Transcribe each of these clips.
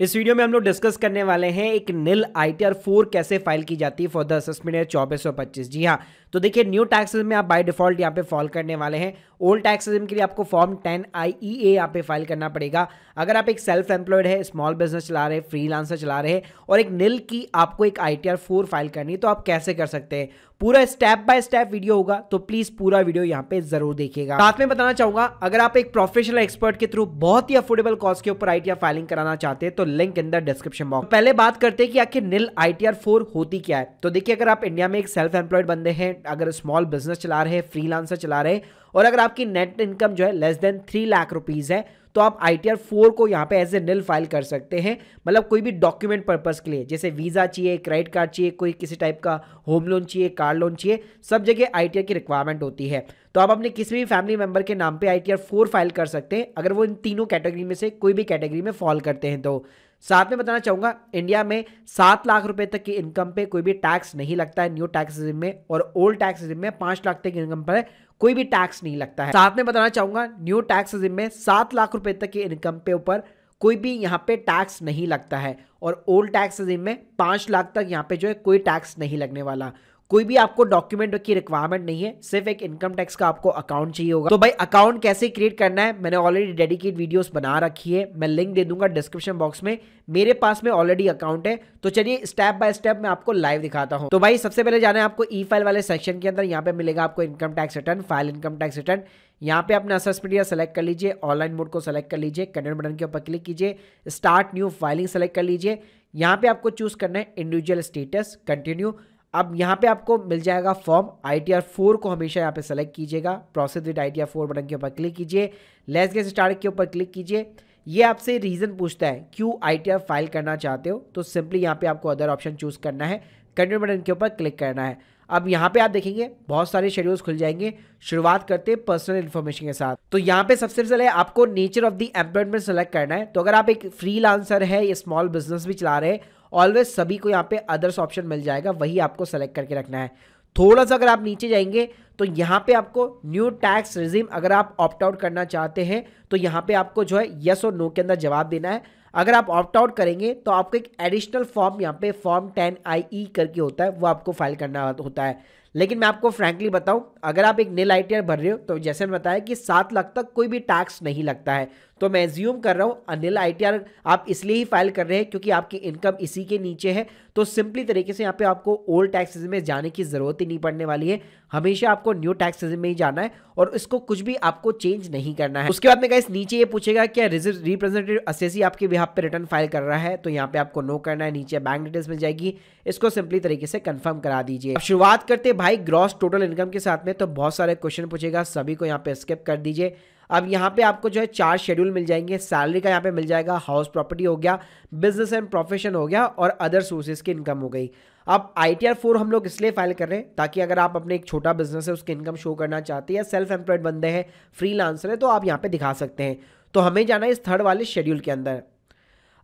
इस वीडियो में हम लोग डिस्कस करने वाले हैं एक निल ITR 4 कैसे फाइल की जाती है फॉर द असेसमेंट ईयर 2425। जी हाँ, तो देखिए न्यू टैक्स में आप बाय डिफॉल्ट यहाँ पे फॉल करने वाले हैं। ओल्ड टैक्स के लिए आपको फॉर्म 10 IEA यहाँ पे फाइल करना पड़ेगा। अगर आप एक सेल्फ एम्प्लॉयड है, स्मॉल बिजनेस चला रहे हैं, फ्रीलांसर चला रहे हैं और एक निल की आपको एक ITR 4 फाइल करनी है, तो आप कैसे कर सकते हैं। पूरा स्टेप बाय स्टेप वीडियो होगा, तो प्लीज पूरा वीडियो यहाँ पे जरूर देखिएगा। साथ में बताना चाहूंगा, अगर आप एक प्रोफेशनल एक्सपर्ट के थ्रू बहुत ही अफोर्डेबल कॉस्ट के ऊपर ITR फाइलिंग कराना चाहते हैं तो link in the description box. पहले बात करते हैं कि आखिर निल ITR 4 होती क्या है। तो देखिए, अगर आप इंडिया में एक सेल्फ एम्प्लॉयड बंदे हैं, अगर स्मॉल बिजनेस चला रहे हैं, फ्रीलांसर चला रहे हैं और अगर आपकी नेट इनकम जो है लेस देन 3 लाख रुपीज है, तो आप ITR 4 को यहाँ पे एज ए निल फाइल कर सकते हैं। मतलब कोई भी डॉक्यूमेंट पर्पस के लिए, जैसे वीजा चाहिए, क्रेडिट कार्ड चाहिए, कोई किसी टाइप का होम लोन चाहिए, कार लोन चाहिए, सब जगह ITR की रिक्वायरमेंट होती है। तो आप अपने किसी भी फैमिली मेंबर के नाम पे ITR 4 फाइल कर सकते हैं, अगर वो इन तीनों कैटेगरी में से कोई भी कैटेगरी में फॉल करते हैं। तो साथ में बताना चाहूंगा, इंडिया में 7 लाख रुपए तक की इनकम पे कोई भी टैक्स नहीं लगता है न्यू टैक्स रेजिम में, और ओल्ड टैक्स रेजिम में 5 लाख तक की इनकम पर कोई भी टैक्स नहीं लगता है। साथ में बताना चाहूंगा, न्यू टैक्स रेजिम में 7 लाख रुपए तक की इनकम पे ऊपर कोई भी यहाँ पे टैक्स नहीं लगता है, और ओल्ड टैक्स रेजिम में 5 लाख तक यहाँ पे जो है कोई टैक्स नहीं लगने वाला। कोई भी आपको डॉक्यूमेंट की रिक्वायरमेंट नहीं है, सिर्फ एक इनकम टैक्स का आपको अकाउंट चाहिए होगा। तो भाई अकाउंट कैसे क्रिएट करना है, मैंने ऑलरेडी डेडिकेट वीडियोस बना रखी है, मैं लिंक दे दूंगा डिस्क्रिप्शन बॉक्स में। मेरे पास में ऑलरेडी अकाउंट है, तो चलिए स्टेप बाय स्टेप मैं आपको लाइव दिखाता हूं। तो भाई सबसे पहले जाना है आपको ई फाइल वाले सेक्शन के अंदर। यहाँ पे मिलेगा आपको income tax return, file income tax return. यहाँ पे अपना असेसमेंट ईयर सेलेक्ट कर लीजिए, ऑनलाइन मोड को सेलेक्ट कर लीजिए, कंटिन्यू बटन के ऊपर क्लिक कीजिए, स्टार्ट न्यू फाइलिंग सेलेक्ट कर लीजिए। यहाँ पे आपको चूज करना है इंडिविजुअल स्टेटस, कंटिन्यू। अब यहाँ पे आपको मिल जाएगा फॉर्म ITR 4 को हमेशा यहाँ पे सेलेक्ट कीजिएगा, प्रोसेस विद ITR 4 बटन के ऊपर क्लिक कीजिए, लेट्स गेट स्टार्ट के ऊपर क्लिक कीजिए। ये आपसे रीजन पूछता है क्यों ITR फाइल करना चाहते हो, तो सिंपली यहाँ पे आपको अदर ऑप्शन चूज करना है, कंटिन्यू बटन के ऊपर क्लिक करना है। अब यहाँ पे आप देखेंगे बहुत सारे शेड्यूल्स खुल जाएंगे। शुरुआत करते हैं पर्सनल इन्फॉर्मेशन के साथ। तो यहाँ पे सबसे पहले आपको nature of the employment select करना है। तो अगर आप एक फ्रीलांसर है या स्मॉल बिजनेस भी चला रहे हैं, ऑलवेज सभी को यहाँ पे अदर्स ऑप्शन मिल जाएगा, वही आपको सेलेक्ट करके रखना है। थोड़ा सा अगर आप नीचे जाएंगे तो यहाँ पे आपको न्यू टैक्स रेजिम अगर आप ऑप्ट आउट करना चाहते हैं, तो यहाँ पे आपको जो है यस और नो के अंदर जवाब देना है। अगर आप ऑप्ट आउट करेंगे तो आपको एक एडिशनल फॉर्म यहाँ पे फॉर्म 10 IE करके होता है, वो आपको फाइल करना होता है। लेकिन मैं आपको फ्रैंकली बताऊं, अगर आप एक निल ITR भर रहे हो, तो जैसे मैंने बताया कि 7 लाख तक कोई भी टैक्स नहीं लगता है, तो मैं एज्यूम कर रहा हूँ अनिल ITR आप इसलिए ही फाइल कर रहे हैं क्योंकि आपकी इनकम इसी के नीचे है। तो सिंपली तरीके से यहाँ पे आपको ओल्ड टैक्स में जाने की जरूरत ही नहीं पड़ने वाली है, हमेशा आपको न्यू टैक्स में ही जाना है और इसको कुछ भी आपको चेंज नहीं करना है। उसके बाद में गाइस नीचे ये पूछेगा क्या रिप्रेजेंटेटिव असेसी आपके बिहाफ पे रिटर्न फाइल कर रहा है, तो यहाँ पे आपको नो करना है। नीचे बैंक डिटेल्स मिल जाएगी, इसको सिंपली तरीके से कंफर्म करा दीजिए। शुरुआत करते भाई ग्रॉस टोटल इनकम के साथ में। तो बहुत सारे क्वेश्चन पूछेगा, सभी को यहाँ पे स्किप कर दीजिए। अब यहाँ पे आपको जो है 4 शेड्यूल मिल जाएंगे। सैलरी का यहाँ पे मिल जाएगा, हाउस प्रॉपर्टी हो गया, बिजनेस एंड प्रोफेशन हो गया, और अदर सोर्सेज की इनकम हो गई। अब ITR 4 हम लोग इसलिए फाइल कर रहे हैं ताकि अगर आप अपने एक छोटा बिजनेस है उसकी इनकम शो करना चाहते हैं, या सेल्फ एम्प्लॉयड बंदे हैं, फ्रीलांसर है, तो आप यहाँ पे दिखा सकते हैं। तो हमें जाना है इस थर्ड वाले शेड्यूल के अंदर।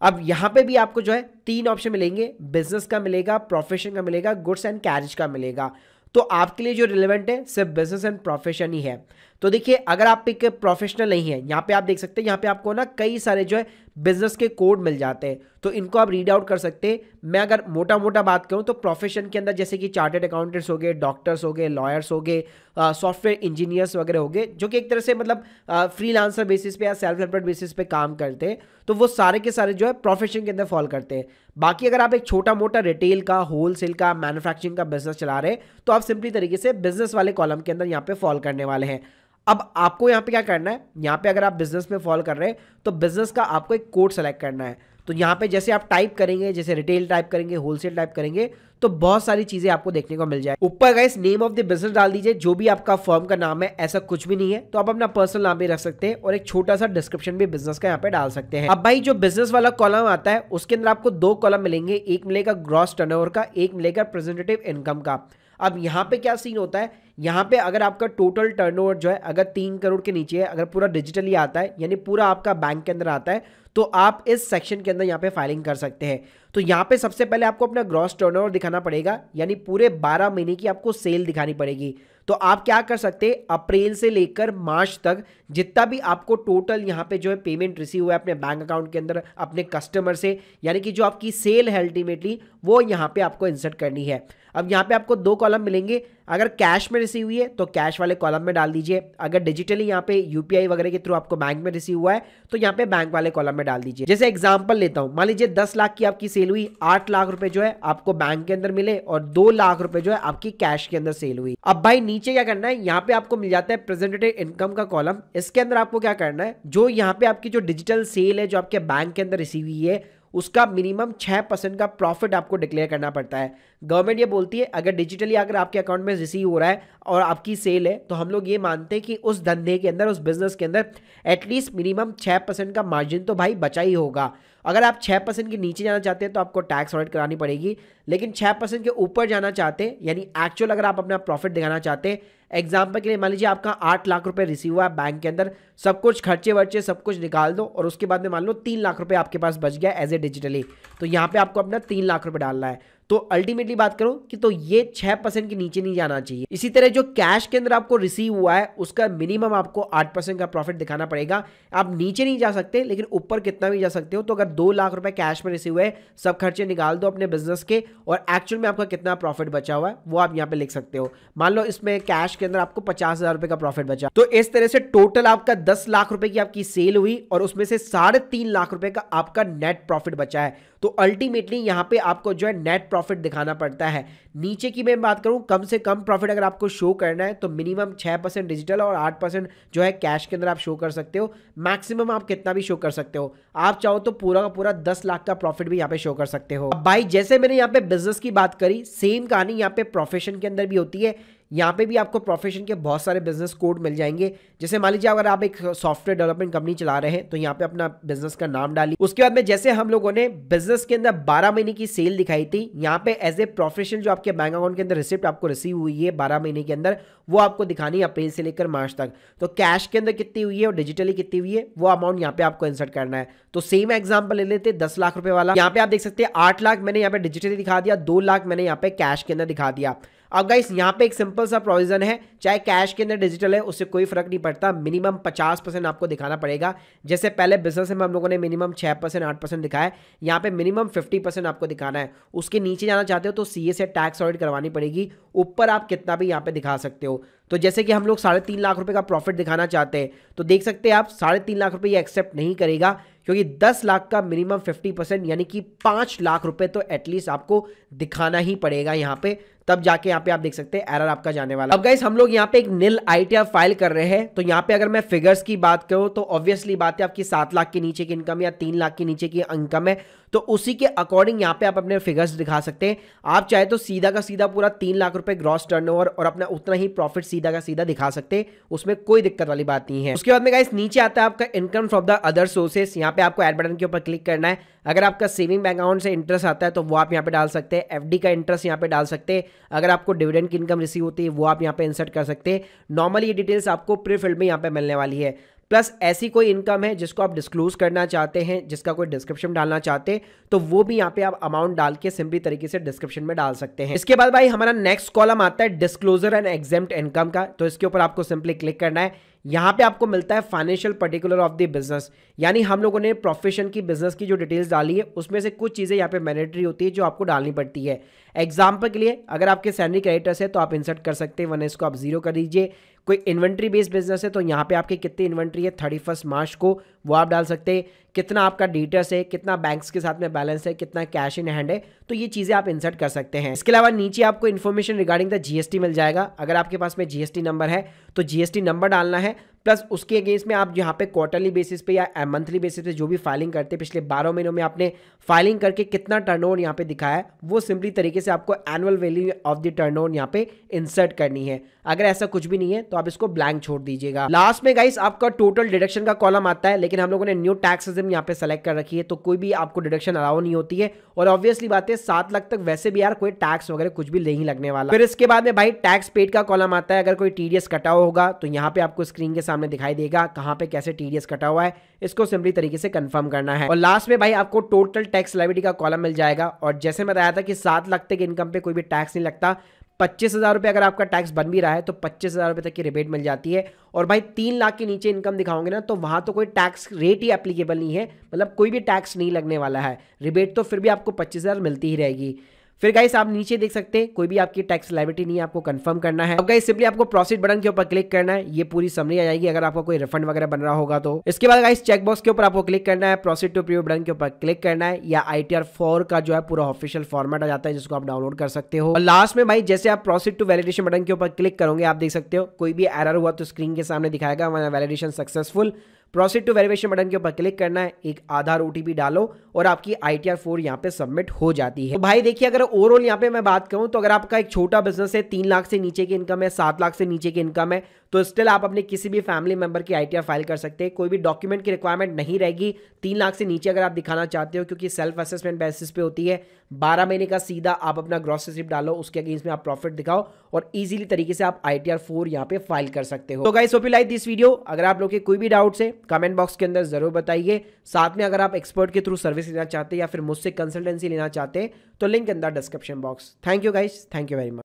अब यहाँ पे भी आपको जो है 3 ऑप्शन मिलेंगे, बिजनेस का मिलेगा, प्रोफेशन का मिलेगा, गुड्स एंड कैरेज का मिलेगा। तो आपके लिए जो रिलेवेंट है सिर्फ बिजनेस एंड प्रोफेशन ही है। तो देखिए, अगर आप एक प्रोफेशनल नहीं है, यहाँ पे आप देख सकते हैं, यहाँ पे आपको ना कई सारे जो है बिजनेस के कोड मिल जाते हैं, तो इनको आप रीड आउट कर सकते हैं। मैं अगर मोटा मोटा बात करूँ तो प्रोफेशन के अंदर जैसे कि चार्टर्ड अकाउंटेंट्स हो गए, डॉक्टर्स हो गए, लॉयर्स हो गए, सॉफ्टवेयर इंजीनियर्स वगैरह हो गए, जो कि एक तरह से मतलब फ्रीलांसर बेसिस पे या सेल्फ एम्प्लॉयड बेसिस पे काम करते हैं, तो वो सारे के सारे जो है प्रोफेशन के अंदर फॉल करते हैं। बाकी अगर आप एक छोटा मोटा रिटेल का, होलसेल का, मैन्युफैक्चरिंग का बिजनेस चला रहे हैं, तो आप सिंपली तरीके से बिजनेस वाले कॉलम के अंदर यहाँ पे फॉल करने वाले हैं। अब आपको यहाँ पे क्या करना है, यहाँ पे अगर आप बिजनेस में फॉल कर रहे हैं तो बिजनेस का आपको एक कोड सेलेक्ट करना है। तो यहाँ पे जैसे आप टाइप करेंगे, जैसे रिटेल टाइप करेंगे, होलसेल टाइप करेंगे, तो बहुत सारी चीजें आपको देखने को मिल जाए। ऊपर guys name of the business डाल दीजिए, जो भी आपका फर्म का नाम है, ऐसा कुछ भी नहीं है तो आप अपना पर्सनल नाम भी रख सकते हैं, और एक छोटा सा डिस्क्रिप्शन भी बिजनेस का यहाँ पे डाल सकते हैं। अब भाई जो बिजनेस वाला कॉलम आता है उसके अंदर आपको 2 कॉलम मिलेंगे, एक मिलेगा ग्रॉस टर्नओवर का, एक मिलेगा प्रेजेंटेटिव इनकम का। अब यहाँ पे क्या सीन होता है, यहाँ पे अगर आपका टोटल टर्नओवर जो है अगर 3 करोड़ के नीचे है, अगर पूरा डिजिटली आता है, यानी पूरा आपका बैंक के अंदर आता है, तो आप इस सेक्शन के अंदर यहाँ पे फाइलिंग कर सकते हैं। तो यहाँ पे सबसे पहले आपको अपना ग्रॉस टर्नओवर दिखाना पड़ेगा, यानी पूरे 12 महीने की आपको सेल दिखानी पड़ेगी। तो आप क्या कर सकते हैं, अप्रैल से लेकर मार्च तक जितना भी आपको टोटल यहाँ पे जो है पेमेंट रिसीव हुआ है अपने बैंक अकाउंट के अंदर अपने कस्टमर से, यानी कि जो आपकी सेल है अल्टीमेटली वो यहाँ पे आपको इंसर्ट करनी है। अब यहाँ पे आपको 2 कॉलम मिलेंगे, अगर कैश में रिसीव हुई है तो कैश वाले कॉलम में डाल दीजिए, अगर डिजिटली यहाँ पे यूपीआई वगैरह के थ्रू आपको बैंक में रिसीव हुआ है तो यहाँ पे बैंक वाले कॉलम में डाल दीजिए। जैसे एग्जांपल लेता हूँ, मान लीजिए 10 लाख की आपकी सेल हुई, 8 लाख रुपए जो है आपको बैंक के अंदर मिले और 2 लाख रुपए जो है आपकी कैश के अंदर सेल हुई। अब भाई नीचे क्या करना है, यहाँ पे आपको मिल जाता है प्रेजेंटेड इनकम का कॉलम। इसके अंदर आपको क्या करना है, जो यहाँ पे आपकी जो डिजिटल सेल है जो आपके बैंक के अंदर रिसीव हुई है उसका मिनिमम 6% का प्रॉफिट आपको डिक्लेयर करना पड़ता है। गवर्नमेंट ये बोलती है अगर डिजिटली अगर आपके अकाउंट में रिसीव हो रहा है और आपकी सेल है तो हम लोग ये मानते हैं कि उस धंधे के अंदर, उस बिजनेस के अंदर एटलीस्ट मिनिमम 6% का मार्जिन तो भाई बचा ही होगा। अगर आप 6% के नीचे जाना चाहते हैं तो आपको टैक्स ऑडिट करानी पड़ेगी, लेकिन 6% के ऊपर जाना चाहते हैं यानी एक्चुअल अगर आप अपना प्रॉफिट दिखाना चाहते हैं, एग्जाम्पल के लिए मान लीजिए आपका 8 लाख रुपए रिसीव हुआ है बैंक के अंदर, सब कुछ खर्चे वर्चे सब कुछ निकाल दो और उसके बाद में मान लो 3 लाख रुपए आपके पास बच गया एज ए डिजिटली, तो यहाँ पे आपको अपना 3 लाख रुपए डालना है। तो अल्टीमेटली बात करूं कि तो ये 6% के नीचे नहीं जाना चाहिए। इसी तरह जो कैश के अंदर आपको रिसीव हुआ है उसका मिनिमम आपको 8% का प्रॉफिट दिखाना पड़ेगा। आप नीचे नहीं जा सकते लेकिन ऊपर कितना भी जा सकते हो। तो अगर 2 लाख रुपए कैश में रिसीव हुए, सब खर्चे निकाल दो अपने बिजनेस के और एक्चुअल में आपका कितना प्रॉफिट बचा हुआ है वो आप यहाँ पे लिख सकते हो। मान लो इसमें कैश के अंदर आपको 50,000 रुपए का प्रॉफिट बचा, तो इस तरह से टोटल आपका 10 लाख रुपए की आपकी सेल हुई और उसमें से 3.5 लाख रुपए का आपका नेट प्रॉफिट बचा है। तो अल्टीमेटली यहाँ पे आपको जो है नेट प्रॉफिट दिखाना पड़ता है। नीचे की मैं बात करूं, कम से कम प्रॉफिट अगर आपको शो करना है तो मिनिमम 6% डिजिटल और 8% जो है कैश के अंदर आप शो कर सकते हो। मैक्सिमम आप कितना भी शो कर सकते हो, आप चाहो तो पूरा का पूरा 10 लाख का प्रॉफिट भी यहाँ पे शो कर सकते हो। अब भाई जैसे मैंने यहाँ पे बिजनेस की बात करी, सेम कहानी यहाँ पे प्रोफेशन के अंदर भी होती है। यहाँ पे भी आपको प्रोफेशन के बहुत सारे बिजनेस कोड मिल जाएंगे। जैसे मान लीजिए अगर आप एक सॉफ्टवेयर डेवलपमेंट कंपनी चला रहे हैं तो यहाँ पे अपना बिजनेस का नाम डालिए। उसके बाद में जैसे हम लोगों ने बिजनेस के अंदर 12 महीने की सेल दिखाई थी, यहाँ पे एज ए प्रोफेशन जो आपके बैंक अकाउंट के अंदर रिसिप्ट आपको रिसीव हुई है 12 महीने के अंदर, वो आपको दिखानी है अप्रैल से लेकर मार्च तक। तो कैश के अंदर कितनी हुई है और डिजिटली कितनी हुई है वो अमाउंट यहाँ पे आपको इंसर्ट करना है। तो सेम एग्जांपल ले लेते 10 लाख रुपए वाला। यहाँ पे आप देख सकते हैं 8 लाख मैंने यहाँ पे डिजिटली दिखा दिया, 2 लाख मैंने यहाँ पे कैश के अंदर दिखा दिया। अब गाइस यहाँ पे एक सिंपल सा प्रोविजन है, चाहे कैश के अंदर डिजिटल है उससे कोई फर्क नहीं पड़ता, मिनिमम 50% आपको दिखाना पड़ेगा। जैसे पहले बिजनेस में हम लोगों ने मिनिमम 6% 8% दिखाया है, यहाँ पे मिनिमम 50% आपको दिखाना है। उसके नीचे जाना चाहते हो तो सीए से टैक्स ऑडिट करवानी पड़ेगी, ऊपर आप कितना भी यहाँ पे दिखा सकते हो। तो जैसे कि हम लोग 3.5 लाख रुपए का प्रॉफिट दिखाना चाहते हैं तो देख सकते हैं आप 3.5 लाख रुपए ये एक्सेप्ट नहीं करेगा, क्योंकि 10 लाख का मिनिमम 50% यानी कि 5 लाख रुपए तो एटलीस्ट आपको दिखाना ही पड़ेगा यहाँ पे, तब जाके यहाँ पे आप देख सकते हैं एरर आपका जाने वाला। अब गाइस हम लोग यहाँ पे एक निल आईटीआर फाइल कर रहे हैं, तो यहाँ पे अगर मैं फिगर्स की बात करूँ तो ऑब्वियसली बात है आपकी 7 लाख के नीचे की इनकम या 3 लाख के नीचे की इनकम है तो उसी के अकॉर्डिंग यहाँ पे आप अपने फिगर्स दिखा सकते हैं। आप चाहे तो सीधा का सीधा पूरा 3 लाख रुपए ग्रॉस टर्नओवर और अपना उतना ही प्रॉफिट सीधा का सीधा दिखा सकते हैं, उसमें कोई दिक्कत वाली बात नहीं है। उसके बाद में गाइस नीचे आता है आपका income from the other sources, यहाँ पे आपको ऐड बटन के ऊपर क्लिक करना है। अगर आपका सेविंग बैंक अकाउंट से इंटरेस्ट आता है तो वो आप यहाँ पे डाल सकते हैं, एफडी का इंटरेस्ट यहाँ पे डाल सकते हैं, अगर आपको डिविडेंड की इनकम रिसीव होती है वो आप यहाँ पे इंसर्ट कर सकते हैं। नॉर्मली ये डिटेल्स आपको प्री फिल्ड में यहाँ पे मिलने वाली है। प्लस ऐसी कोई इनकम है जिसको आप डिस्क्लोज करना चाहते हैं, जिसका कोई डिस्क्रिप्शन डालना चाहते हैं तो वो भी यहाँ पे आप अमाउंट डाल के सिंपली तरीके से डिस्क्रिप्शन में डाल सकते हैं। इसके बाद भाई हमारा नेक्स्ट कॉलम आता है डिस्क्लोजर एंड एग्जेम्प्ट इनकम का, तो इसके ऊपर आपको सिंपली क्लिक करना है। यहाँ पे आपको मिलता है financial particular of the business, यानी हम लोगों ने प्रोफेशन की बिजनेस की जो डिटेल्स डाली है उसमें से कुछ चीज़ें यहाँ पे मैंडेटरी होती है जो आपको डालनी पड़ती है। एग्जाम्पल के लिए अगर आपके सैलरी क्रेडिटर्स है तो आप इंसर्ट कर सकते हैं, वरना इसको आप 0 कर दीजिए। कोई इन्वेंट्री बेस्ड बिजनेस है तो यहाँ पे आपकी कितनी इन्वेंट्री है 31 मार्च को वो आप डाल सकते हैं, कितना आपका डेटर्स है, कितना बैंक्स के साथ में बैलेंस है, कितना कैश इन हैंड है, तो ये चीज़ें आप इंसर्ट कर सकते हैं। इसके अलावा नीचे आपको इन्फॉर्मेशन रिगार्डिंग द जीएसटी मिल जाएगा। अगर आपके पास में जीएसटी नंबर है तो जीएसटी नंबर डालना है, प्लस उसके अगेंस्ट में आप यहाँ पे क्वार्टरली बेसिस पे या मंथली बेसिस पे जो भी फाइलिंग करते हैं पिछले 12 महीनों में आपने फाइलिंग करके कितना टर्नओवर यहाँ पे दिखाया है वो सिंपली तरीके से आपको annual value of the turnover यहाँ पे इंसर्ट करनी है। अगर ऐसा कुछ भी नहीं है तो आप इसको ब्लैंक छोड़ दीजिएगा। लास्ट में गाइस आपका टोटल डिडक्शन का कॉलम आता है, लेकिन हम लोगों ने न्यू टैक्स सिस्टम यहाँ पे सेलेक्ट कर रखी है तो कोई भी आपको डिडक्शन अलाउ नहीं होती है। और ऑब्वियसली बात है 7 लाख तक वैसे भी यार कोई टैक्स वगैरह कुछ भी नहीं लगने वाला। फिर इसके बाद में भाई टैक्स पेड का कॉलम आता है। अगर कोई टीडीएस कटा हुआ होगा तो यहाँ पे आपको स्क्रीन के सामने दिखाई देगा कहाँ पे कैसे टीडीएस कटा हुआ है, इसको सिंपली तरीके से कंफर्म करना है। और लास्ट में भाई आपको टोटल टैक्स लायबिलिटी का कॉलम मिल जाएगा। और जैसे मैं बताया था कि 7 लाख तक इनकम पे कोई भी टैक्स नहीं लगता। 25,000 रुपये अगर आपका टैक्स बन भी रहा है तो 25,000 रुपये तक की रिबेट मिल जाती है। और भाई 3 लाख के नीचे इनकम दिखाओगे ना तो वहां तो कोई टैक्स रेट ही एप्लीकेबल नहीं है, मतलब कोई भी टैक्स नहीं लगने वाला है। रिबेट तो फिर भी आपको 25,000 मिलती ही रहेगी। फिर गाइस आप नीचे देख सकते हैं कोई भी आपकी टैक्स लायबिलिटी नहीं है, आपको कंफर्म करना है। अब गाइस सिंपली आपको प्रोसीड बटन के ऊपर क्लिक करना है, ये पूरी समरी आ जाएगी अगर आपको कोई रिफंड वगैरह बन रहा होगा तो। इसके बाद गाइस चेक बॉक्स के ऊपर आपको क्लिक करना है, प्रोसीड टू प्रीव्यू बटन के ऊपर क्लिक करना है, या ITR 4 का जो है पूरा ऑफिशियल फॉर्मेट आ जाता है जिसको आप डाउनलोड कर सकते हो। और लास्ट में भाई जैसे आप प्रोसीड टू वैलिडेशन बटन के ऊपर क्लिक करोगे आप देख सकते हो कोई भी एरर हुआ तो स्क्रीन के सामने दिखाएगा validation successful. Proceed to verification button के ऊपर क्लिक करना है, एक आधार OTP डालो और आपकी ITR 4 यहाँ पे सबमिट हो जाती है। तो भाई देखिए अगर ओवरऑल यहाँ पे मैं बात करूँ तो अगर आपका एक छोटा बिजनेस है, 3 लाख से नीचे की इनकम है, 7 लाख से नीचे की इनकम है, तो स्टिल आप अपने किसी भी फैमिली मेंबर की ITR फाइल कर सकते हैं। कोई भी डॉक्यूमेंट की रिक्वायरमेंट नहीं रहेगी 3 लाख से नीचे अगर आप दिखाना चाहते हो, क्योंकि सेल्फ असेसमेंट बेसिस पे होती है। 12 महीने का सीधा आप अपना ग्रॉस रिसिप्ट डालो, उसके अगेंस्ट में आप प्रॉफिट दिखाओ और इजीली तरीके से आप ITR 4 यहाँ पे फाइल कर सकते हो। तो guys hope you like this video. अगर आप लोग के कोई भी डाउट्स है कमेंट बॉक्स के अंदर जरूर बताइए। साथ में अगर आप एक्सपर्ट के थ्रू सर्विस लेना चाहते हैं या फिर मुझसे कंसल्टेंसी लेना चाहते हैं तो लिंक अंदर description box. Thank you guys, thank you very much.